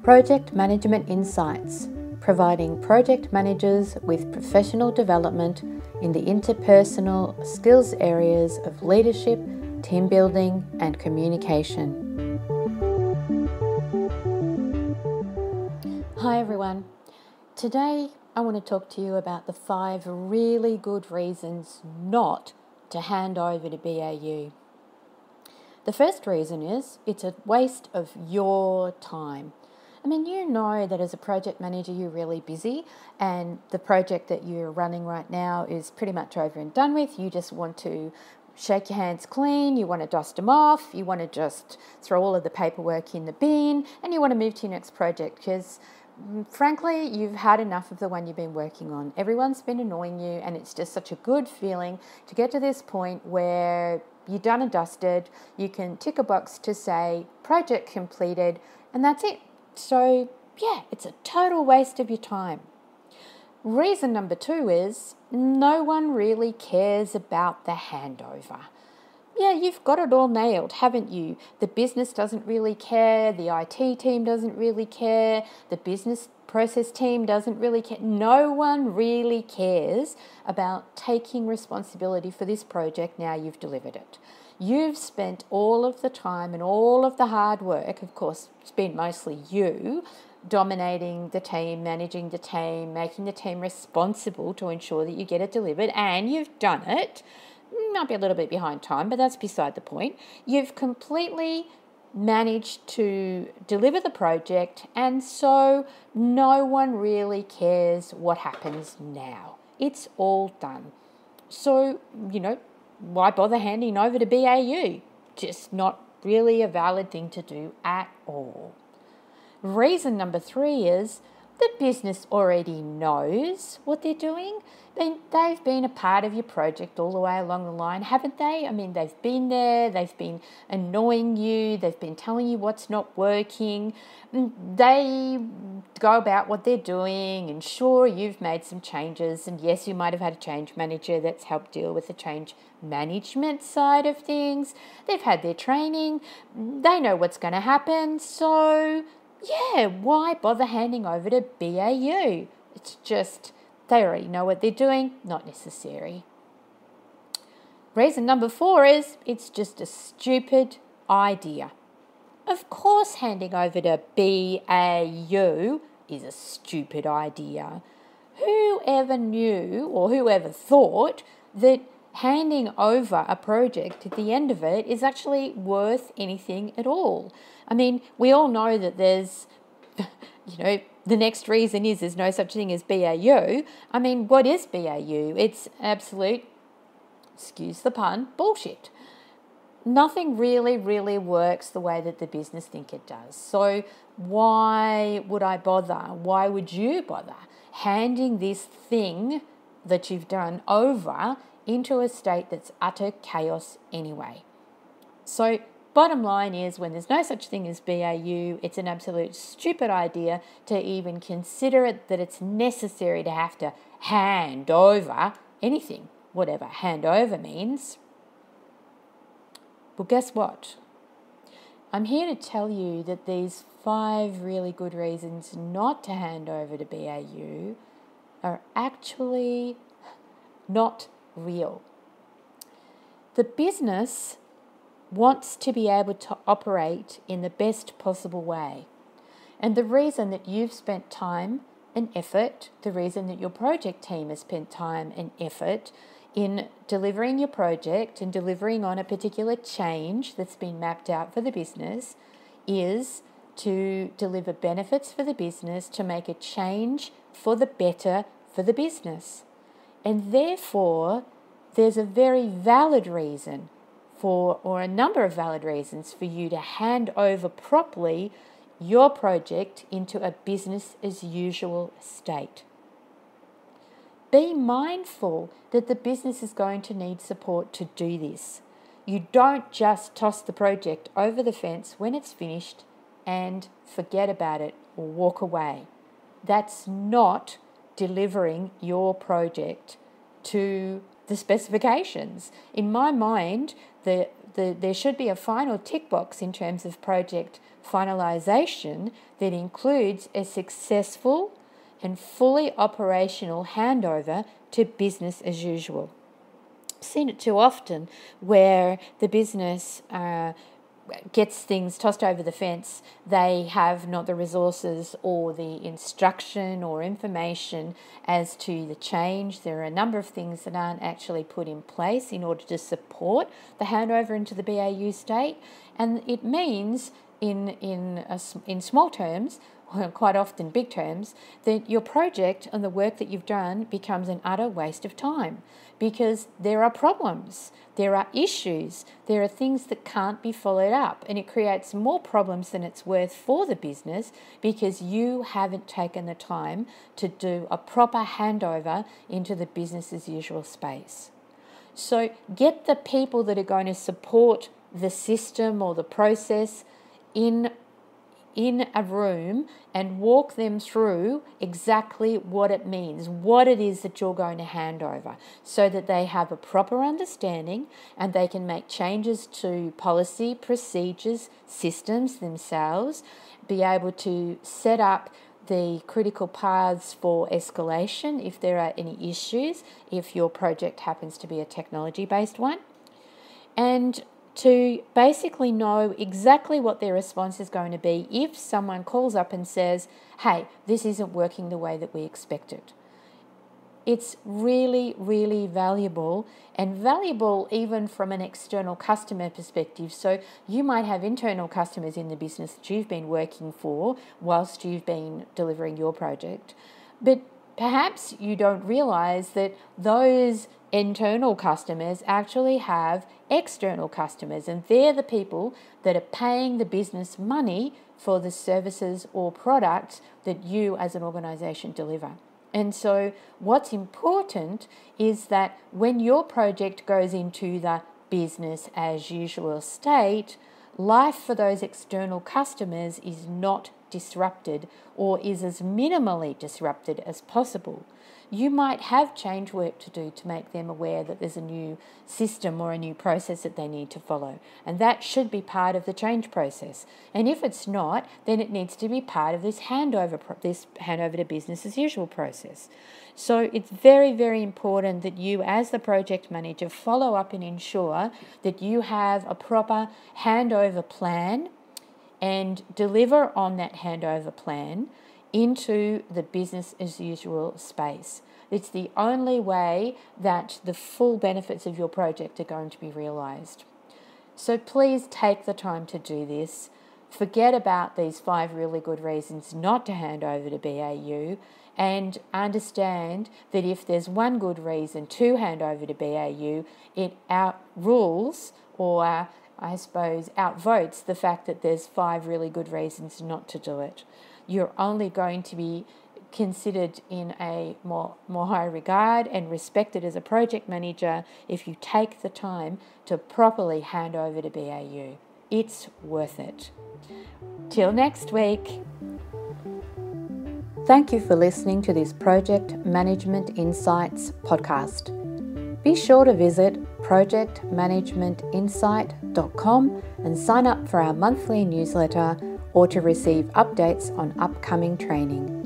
Project Management Insights, providing project managers with professional development in the interpersonal skills areas of leadership, team building, and communication. Hi everyone. Today I want to talk to you about the 5 really good reasons not to hand over to BAU. The first reason is it's a waste of your time. I mean, you know that as a project manager you're really busy and the project that you're running right now is pretty much over and done with. You just want to shake your hands clean, you want to dust them off, you want to just throw all of the paperwork in the bin, and you want to move to your next project because frankly, you've had enough of the one you've been working on. Everyone's been annoying you and it's just such a good feeling to get to this point where you're done and dusted, you can tick a box to say project completed, and that's it. So yeah, it's a total waste of your time. Reason number 2 is no one really cares about the handover. Yeah, you've got it all nailed, haven't you? The business doesn't really care, the IT team doesn't really care, the business process team doesn't really care. No one really cares about taking responsibility for this project now you've delivered it. You've spent all of the time and all of the hard work, of course, it's been mostly you, dominating the team, managing the team, making the team responsible to ensure that you get it delivered, and you've done it. Might be a little bit behind time, but that's beside the point. You've completely managed to deliver the project, and so no one really cares what happens now. It's all done. So, why bother handing over to BAU? Just not really a valid thing to do at all. Reason number 3 is the business already knows what they're doing. They've been a part of your project all the way along the line, haven't they? I mean, they've been there, they've been annoying you, they've been telling you what's not working. They go about what they're doing, and sure, you've made some changes, and yes, you might have had a change manager that's helped deal with the change management side of things. They've had their training, they know what's going to happen, so yeah, why bother handing over to BAU? It's just, they already know what they're doing, not necessary. Reason number 4 is it's just a stupid idea. Of course, handing over to BAU is a stupid idea. Whoever knew or whoever thought that handing over a project at the end of it is actually worth anything at all? I mean, we all know that there's, the next reason is there's no such thing as BAU. I mean, what is BAU? It's absolute, excuse the pun, bullshit. Nothing really works the way that the business think it does. So why would I bother? Why would you bother handing this thing that you've done over into a state that's utter chaos anyway? So bottom line is, when there's no such thing as BAU, it's an absolute stupid idea to even consider it, that it's necessary to have to hand over anything, whatever hand over means. Well, guess what? I'm here to tell you that these 5 really good reasons not to hand over to BAU are actually not real. The business wants to be able to operate in the best possible way. And the reason that you've spent time and effort, the reason that your project team has spent time and effort in delivering your project and delivering on a particular change that's been mapped out for the business is to deliver benefits for the business, to make a change for the better for the business. And therefore, there's a very valid reason or a number of valid reasons for you to hand over properly your project into a business as usual state. Be mindful that the business is going to need support to do this. You don't just toss the project over the fence when it's finished and forget about it or walk away. That's not delivering your project to the specifications. In my mind, the there should be a final tick box in terms of project finalisation that includes a successful and fully operational handover to business as usual. I've seen it too often where the business gets things tossed over the fence. They have not the resources or the instruction or information as to the change. There are a number of things that aren't actually put in place in order to support the handover into the BAU state, and it means in small terms, or quite often big terms, that your project and the work that you've done becomes an utter waste of time, because there are problems, there are issues, there are things that can't be followed up, and it creates more problems than it's worth for the business because you haven't taken the time to do a proper handover into the business as usual space. So get the people that are going to support the system or the process in a room and walk them through exactly what it means, what it is that you're going to hand over, so that they have a proper understanding and they can make changes to policy, procedures, systems themselves, be able to set up the critical paths for escalation if there are any issues, if your project happens to be a technology-based one, and to basically know exactly what their response is going to be if someone calls up and says, hey, this isn't working the way that we expected. It's really, really valuable, and valuable even from an external customer perspective. So you might have internal customers in the business that you've been working for whilst you've been delivering your project, but perhaps you don't realise that those internal customers actually have external customers, and they're the people that are paying the business money for the services or products that you as an organisation deliver. And so what's important is that when your project goes into the business as usual state, life for those external customers is not disrupted, or is as minimally disrupted as possible. You might have change work to do to make them aware that there's a new system or a new process that they need to follow, and that should be part of the change process. And if it's not, then it needs to be part of this handover to business as usual process. So it's very, very important that you, as the project manager, follow up and ensure that you have a proper handover plan and deliver on that handover plan into the business as usual space. It's the only way that the full benefits of your project are going to be realised. So please take the time to do this. Forget about these 5 really good reasons not to hand over to BAU, and understand that if there's one good reason to hand over to BAU, it outrules, or I suppose outvotes, the fact that there's 5 really good reasons not to do it. You're only going to be considered in a more high regard and respected as a project manager if you take the time to properly hand over to BAU. It's worth it. Till next week. Thank you for listening to this Project Management Insights podcast. Be sure to visit projectmanagementinsight.com and sign up for our monthly newsletter, or to receive updates on upcoming training.